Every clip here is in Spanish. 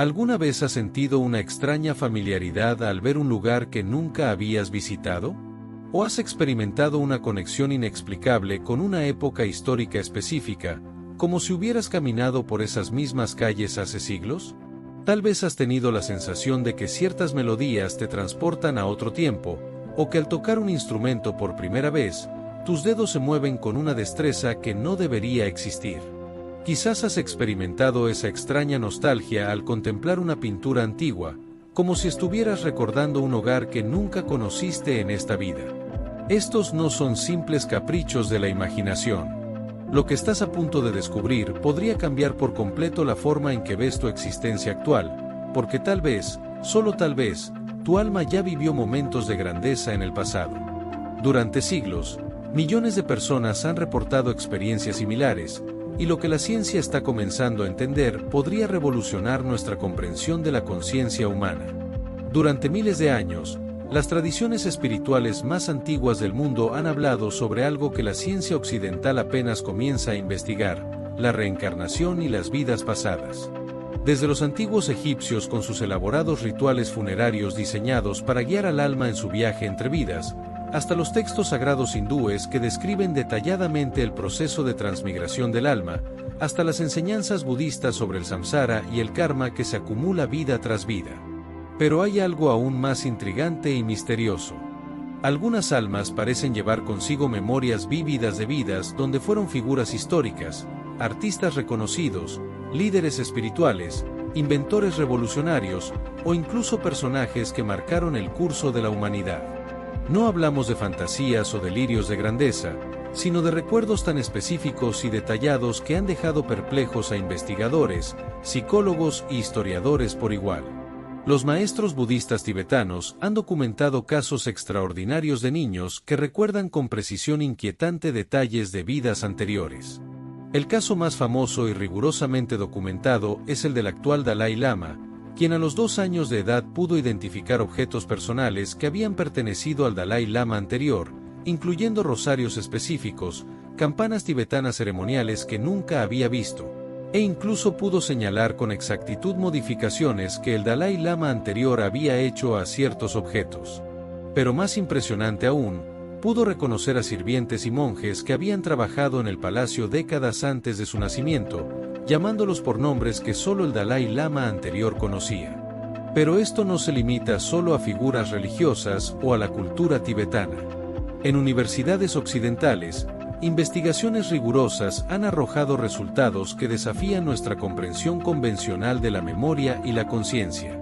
¿Alguna vez has sentido una extraña familiaridad al ver un lugar que nunca habías visitado? ¿O has experimentado una conexión inexplicable con una época histórica específica, como si hubieras caminado por esas mismas calles hace siglos? Tal vez has tenido la sensación de que ciertas melodías te transportan a otro tiempo, o que al tocar un instrumento por primera vez, tus dedos se mueven con una destreza que no debería existir. Quizás has experimentado esa extraña nostalgia al contemplar una pintura antigua, como si estuvieras recordando un hogar que nunca conociste en esta vida. Estos no son simples caprichos de la imaginación. Lo que estás a punto de descubrir podría cambiar por completo la forma en que ves tu existencia actual, porque tal vez, solo tal vez, tu alma ya vivió momentos de grandeza en el pasado. Durante siglos, millones de personas han reportado experiencias similares, y lo que la ciencia está comenzando a entender podría revolucionar nuestra comprensión de la conciencia humana. Durante miles de años, las tradiciones espirituales más antiguas del mundo han hablado sobre algo que la ciencia occidental apenas comienza a investigar: la reencarnación y las vidas pasadas. Desde los antiguos egipcios con sus elaborados rituales funerarios diseñados para guiar al alma en su viaje entre vidas, hasta los textos sagrados hindúes que describen detalladamente el proceso de transmigración del alma, hasta las enseñanzas budistas sobre el samsara y el karma que se acumula vida tras vida. Pero hay algo aún más intrigante y misterioso. Algunas almas parecen llevar consigo memorias vívidas de vidas donde fueron figuras históricas, artistas reconocidos, líderes espirituales, inventores revolucionarios, o incluso personajes que marcaron el curso de la humanidad. No hablamos de fantasías o delirios de grandeza, sino de recuerdos tan específicos y detallados que han dejado perplejos a investigadores, psicólogos y historiadores por igual. Los maestros budistas tibetanos han documentado casos extraordinarios de niños que recuerdan con precisión inquietante detalles de vidas anteriores. El caso más famoso y rigurosamente documentado es el del actual Dalai Lama, quien a los 2 años de edad pudo identificar objetos personales que habían pertenecido al Dalai Lama anterior, incluyendo rosarios específicos, campanas tibetanas ceremoniales que nunca había visto, e incluso pudo señalar con exactitud modificaciones que el Dalai Lama anterior había hecho a ciertos objetos. Pero más impresionante aún, pudo reconocer a sirvientes y monjes que habían trabajado en el palacio décadas antes de su nacimiento, llamándolos por nombres que solo el Dalai Lama anterior conocía. Pero esto no se limita solo a figuras religiosas o a la cultura tibetana. En universidades occidentales, investigaciones rigurosas han arrojado resultados que desafían nuestra comprensión convencional de la memoria y la conciencia.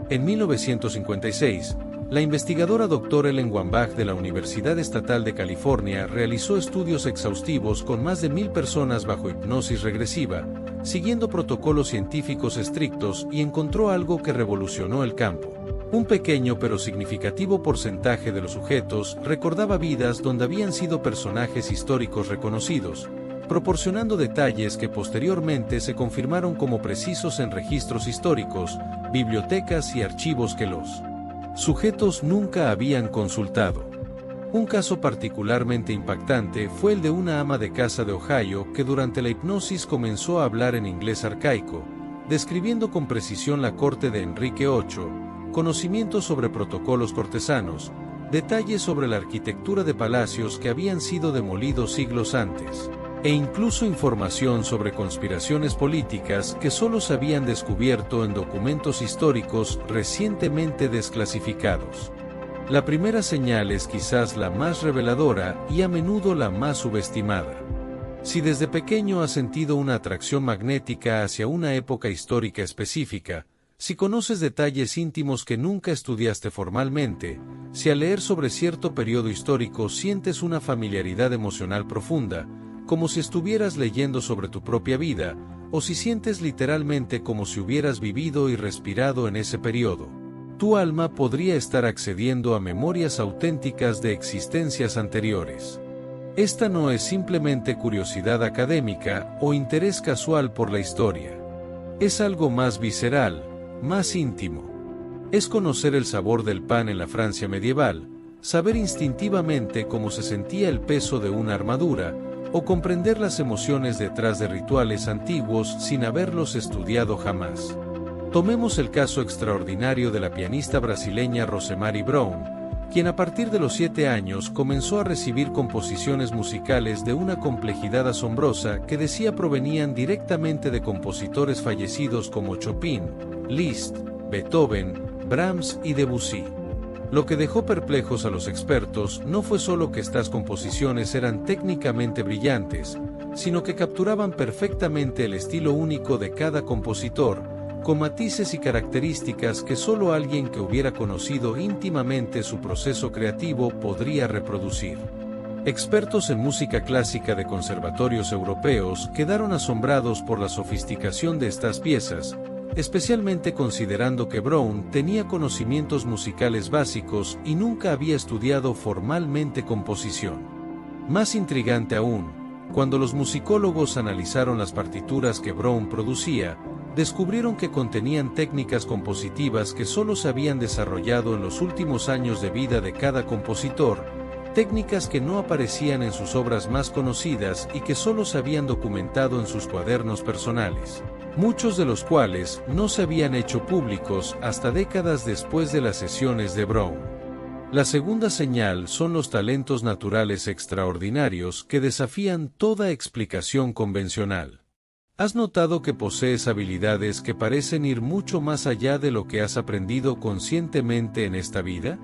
En 1956, la investigadora Dr. Ellen Wambach de la Universidad Estatal de California realizó estudios exhaustivos con más de 1000 personas bajo hipnosis regresiva, siguiendo protocolos científicos estrictos, y encontró algo que revolucionó el campo. Un pequeño pero significativo porcentaje de los sujetos recordaba vidas donde habían sido personajes históricos reconocidos, proporcionando detalles que posteriormente se confirmaron como precisos en registros históricos, bibliotecas y archivos que los sujetos nunca habían consultado. Un caso particularmente impactante fue el de una ama de casa de Ohio que durante la hipnosis comenzó a hablar en inglés arcaico, describiendo con precisión la corte de Enrique VIII, conocimientos sobre protocolos cortesanos, detalles sobre la arquitectura de palacios que habían sido demolidos siglos antes, e incluso información sobre conspiraciones políticas que solo se habían descubierto en documentos históricos recientemente desclasificados. La primera señal es quizás la más reveladora y a menudo la más subestimada. Si desde pequeño has sentido una atracción magnética hacia una época histórica específica, si conoces detalles íntimos que nunca estudiaste formalmente, si al leer sobre cierto periodo histórico sientes una familiaridad emocional profunda, como si estuvieras leyendo sobre tu propia vida, o si sientes literalmente como si hubieras vivido y respirado en ese periodo, tu alma podría estar accediendo a memorias auténticas de existencias anteriores. Esta no es simplemente curiosidad académica o interés casual por la historia. Es algo más visceral, más íntimo. Es conocer el sabor del pan en la Francia medieval, saber instintivamente cómo se sentía el peso de una armadura, o comprender las emociones detrás de rituales antiguos sin haberlos estudiado jamás. Tomemos el caso extraordinario de la pianista brasileña Rosemary Brown, quien a partir de los 7 años comenzó a recibir composiciones musicales de una complejidad asombrosa que decía provenían directamente de compositores fallecidos como Chopin, Liszt, Beethoven, Brahms y Debussy. Lo que dejó perplejos a los expertos no fue solo que estas composiciones eran técnicamente brillantes, sino que capturaban perfectamente el estilo único de cada compositor, con matices y características que solo alguien que hubiera conocido íntimamente su proceso creativo podría reproducir. Expertos en música clásica de conservatorios europeos quedaron asombrados por la sofisticación de estas piezas, especialmente considerando que Brown tenía conocimientos musicales básicos y nunca había estudiado formalmente composición. Más intrigante aún, cuando los musicólogos analizaron las partituras que Brown producía, descubrieron que contenían técnicas compositivas que solo se habían desarrollado en los últimos años de vida de cada compositor, técnicas que no aparecían en sus obras más conocidas y que solo se habían documentado en sus cuadernos personales, muchos de los cuales no se habían hecho públicos hasta décadas después de las sesiones de Brown. La segunda señal son los talentos naturales extraordinarios que desafían toda explicación convencional. ¿Has notado que posees habilidades que parecen ir mucho más allá de lo que has aprendido conscientemente en esta vida?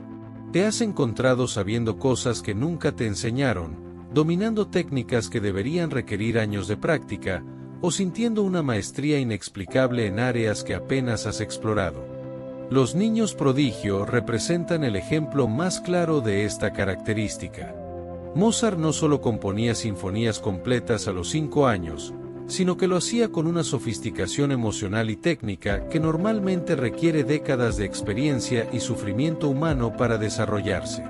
¿Te has encontrado sabiendo cosas que nunca te enseñaron, dominando técnicas que deberían requerir años de práctica, o sintiendo una maestría inexplicable en áreas que apenas has explorado? Los niños prodigio representan el ejemplo más claro de esta característica. Mozart no solo componía sinfonías completas a los 5 años, sino que lo hacía con una sofisticación emocional y técnica que normalmente requiere décadas de experiencia y sufrimiento humano para desarrollarse.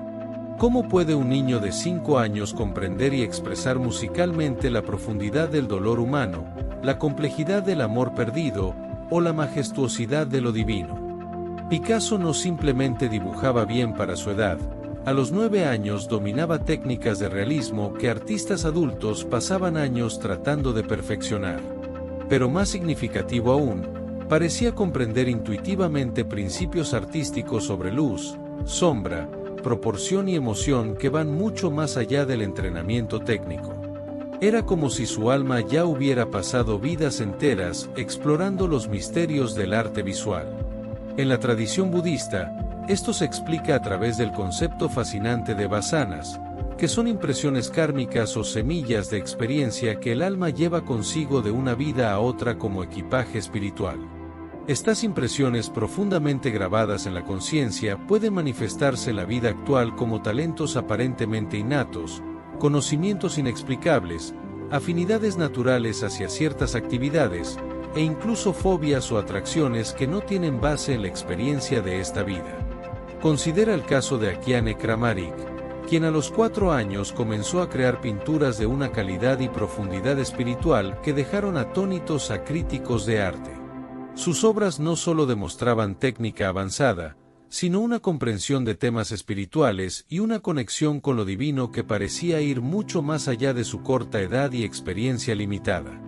¿Cómo puede un niño de 5 años comprender y expresar musicalmente la profundidad del dolor humano, la complejidad del amor perdido, o la majestuosidad de lo divino? Picasso no simplemente dibujaba bien para su edad. A los 9 años dominaba técnicas de realismo que artistas adultos pasaban años tratando de perfeccionar. Pero más significativo aún, parecía comprender intuitivamente principios artísticos sobre luz, sombra, proporción y emoción que van mucho más allá del entrenamiento técnico. Era como si su alma ya hubiera pasado vidas enteras explorando los misterios del arte visual. En la tradición budista, esto se explica a través del concepto fascinante de vasanas, que son impresiones kármicas o semillas de experiencia que el alma lleva consigo de una vida a otra como equipaje espiritual. Estas impresiones profundamente grabadas en la conciencia pueden manifestarse en la vida actual como talentos aparentemente innatos, conocimientos inexplicables, afinidades naturales hacia ciertas actividades, e incluso fobias o atracciones que no tienen base en la experiencia de esta vida. Considera el caso de Akiane Kramaric, quien a los 4 años comenzó a crear pinturas de una calidad y profundidad espiritual que dejaron atónitos a críticos de arte. Sus obras no solo demostraban técnica avanzada, sino una comprensión de temas espirituales y una conexión con lo divino que parecía ir mucho más allá de su corta edad y experiencia limitada.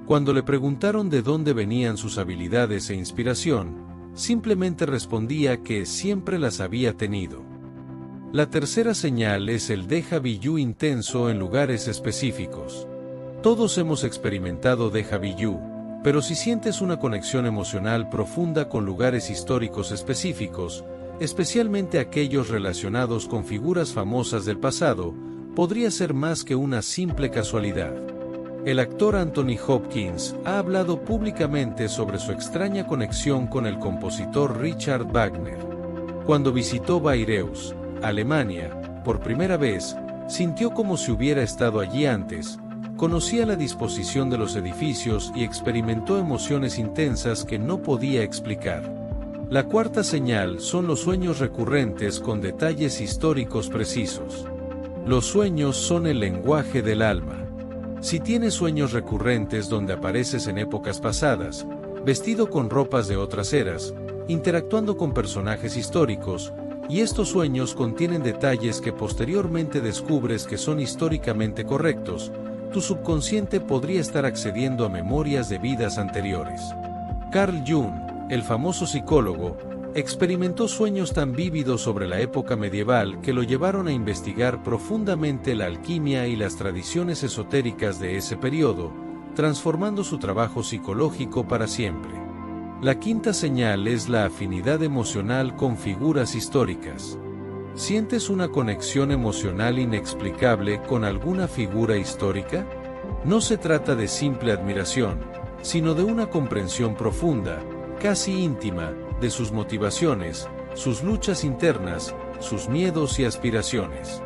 Cuando le preguntaron de dónde venían sus habilidades e inspiración, simplemente respondía que siempre las había tenido. La tercera señal es el déjà vu intenso en lugares específicos. Todos hemos experimentado déjà vu, pero si sientes una conexión emocional profunda con lugares históricos específicos, especialmente aquellos relacionados con figuras famosas del pasado, podría ser más que una simple casualidad. El actor Anthony Hopkins ha hablado públicamente sobre su extraña conexión con el compositor Richard Wagner. Cuando visitó Bayreuth, Alemania, por primera vez, sintió como si hubiera estado allí antes, conocía la disposición de los edificios y experimentó emociones intensas que no podía explicar. La cuarta señal son los sueños recurrentes con detalles históricos precisos. Los sueños son el lenguaje del alma. Si tienes sueños recurrentes donde apareces en épocas pasadas, vestido con ropas de otras eras, interactuando con personajes históricos, y estos sueños contienen detalles que posteriormente descubres que son históricamente correctos, tu subconsciente podría estar accediendo a memorias de vidas anteriores. Carl Jung, el famoso psicólogo, experimentó sueños tan vívidos sobre la época medieval que lo llevaron a investigar profundamente la alquimia y las tradiciones esotéricas de ese periodo, transformando su trabajo psicológico para siempre. La quinta señal es la afinidad emocional con figuras históricas. ¿Sientes una conexión emocional inexplicable con alguna figura histórica? No se trata de simple admiración, sino de una comprensión profunda, casi íntima, de sus motivaciones, sus luchas internas, sus miedos y aspiraciones.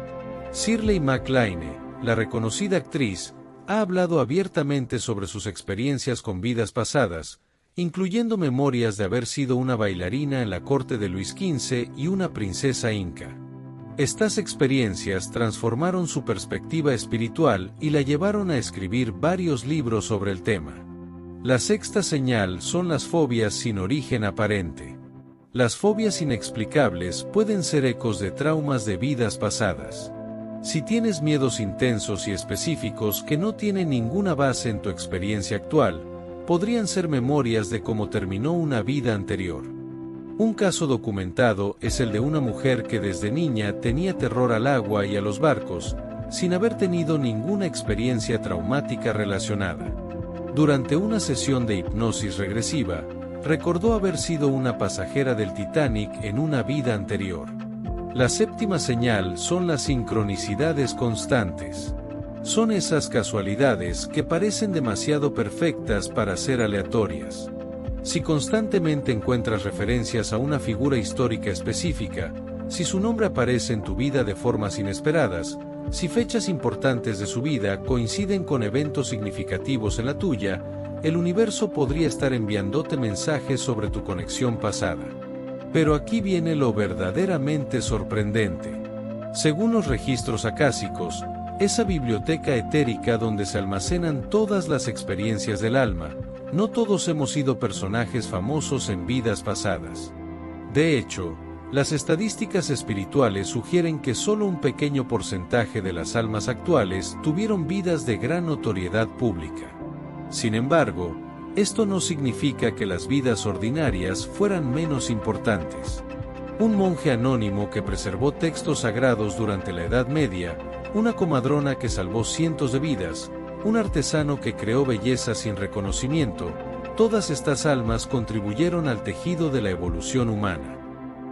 Shirley MacLaine, la reconocida actriz, ha hablado abiertamente sobre sus experiencias con vidas pasadas, incluyendo memorias de haber sido una bailarina en la corte de Luis XV y una princesa inca. Estas experiencias transformaron su perspectiva espiritual y la llevaron a escribir varios libros sobre el tema. La sexta señal son las fobias sin origen aparente. Las fobias inexplicables pueden ser ecos de traumas de vidas pasadas. Si tienes miedos intensos y específicos que no tienen ninguna base en tu experiencia actual, podrían ser memorias de cómo terminó una vida anterior. Un caso documentado es el de una mujer que desde niña tenía terror al agua y a los barcos, sin haber tenido ninguna experiencia traumática relacionada. Durante una sesión de hipnosis regresiva, recordó haber sido una pasajera del Titanic en una vida anterior. La séptima señal son las sincronicidades constantes. Son esas casualidades que parecen demasiado perfectas para ser aleatorias. Si constantemente encuentras referencias a una figura histórica específica, si su nombre aparece en tu vida de formas inesperadas, si fechas importantes de su vida coinciden con eventos significativos en la tuya, el universo podría estar enviándote mensajes sobre tu conexión pasada. Pero aquí viene lo verdaderamente sorprendente. Según los registros acásicos, esa biblioteca etérica donde se almacenan todas las experiencias del alma, no todos hemos sido personajes famosos en vidas pasadas. De hecho, las estadísticas espirituales sugieren que solo un pequeño porcentaje de las almas actuales tuvieron vidas de gran notoriedad pública. Sin embargo, esto no significa que las vidas ordinarias fueran menos importantes. Un monje anónimo que preservó textos sagrados durante la Edad Media, una comadrona que salvó cientos de vidas, un artesano que creó belleza sin reconocimiento, todas estas almas contribuyeron al tejido de la evolución humana.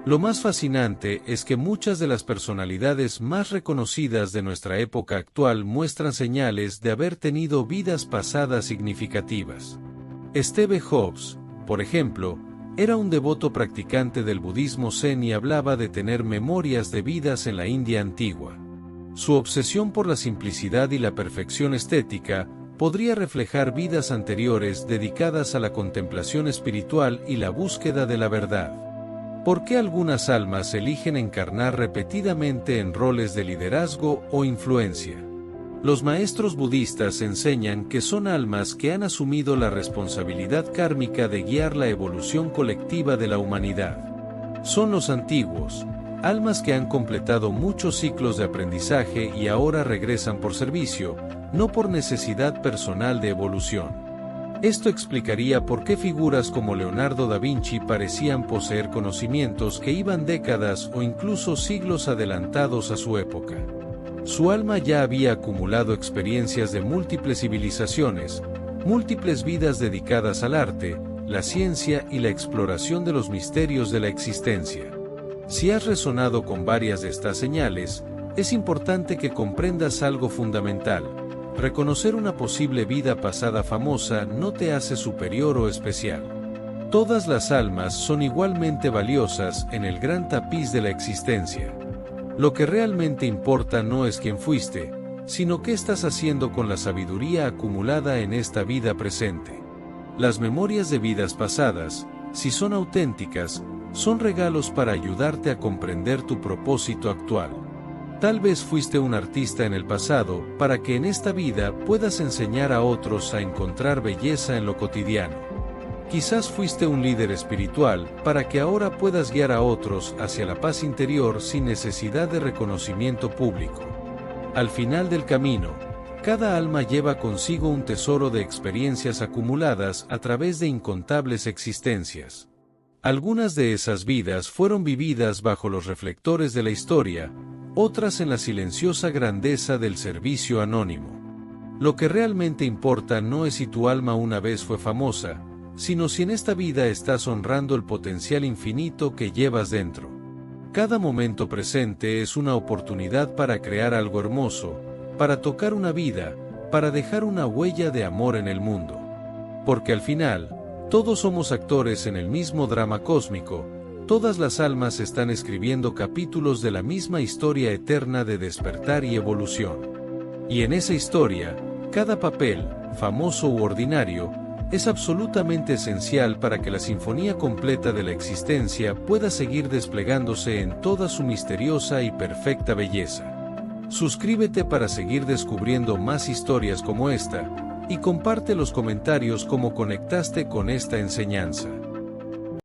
Lo más fascinante es que muchas de las personalidades más reconocidas de nuestra época actual muestran señales de haber tenido vidas pasadas significativas. Steve Jobs, por ejemplo, era un devoto practicante del budismo zen y hablaba de tener memorias de vidas en la India antigua. Su obsesión por la simplicidad y la perfección estética podría reflejar vidas anteriores dedicadas a la contemplación espiritual y la búsqueda de la verdad. ¿Por qué algunas almas eligen encarnar repetidamente en roles de liderazgo o influencia? Los maestros budistas enseñan que son almas que han asumido la responsabilidad kármica de guiar la evolución colectiva de la humanidad. Son los antiguos, almas que han completado muchos ciclos de aprendizaje y ahora regresan por servicio, no por necesidad personal de evolución. Esto explicaría por qué figuras como Leonardo da Vinci parecían poseer conocimientos que iban décadas o incluso siglos adelantados a su época. Su alma ya había acumulado experiencias de múltiples civilizaciones, múltiples vidas dedicadas al arte, la ciencia y la exploración de los misterios de la existencia. Si has resonado con varias de estas señales, es importante que comprendas algo fundamental. Reconocer una posible vida pasada famosa no te hace superior o especial. Todas las almas son igualmente valiosas en el gran tapiz de la existencia. Lo que realmente importa no es quién fuiste, sino qué estás haciendo con la sabiduría acumulada en esta vida presente. Las memorias de vidas pasadas, si son auténticas, son regalos para ayudarte a comprender tu propósito actual. Tal vez fuiste un artista en el pasado, para que en esta vida puedas enseñar a otros a encontrar belleza en lo cotidiano. Quizás fuiste un líder espiritual, para que ahora puedas guiar a otros hacia la paz interior sin necesidad de reconocimiento público. Al final del camino, cada alma lleva consigo un tesoro de experiencias acumuladas a través de incontables existencias. Algunas de esas vidas fueron vividas bajo los reflectores de la historia, otras en la silenciosa grandeza del servicio anónimo. Lo que realmente importa no es si tu alma una vez fue famosa, sino si en esta vida estás honrando el potencial infinito que llevas dentro. Cada momento presente es una oportunidad para crear algo hermoso, para tocar una vida, para dejar una huella de amor en el mundo. Porque al final, todos somos actores en el mismo drama cósmico, todas las almas están escribiendo capítulos de la misma historia eterna de despertar y evolución. Y en esa historia, cada papel, famoso u ordinario, es absolutamente esencial para que la sinfonía completa de la existencia pueda seguir desplegándose en toda su misteriosa y perfecta belleza. Suscríbete para seguir descubriendo más historias como esta, y comparte los comentarios cómo conectaste con esta enseñanza.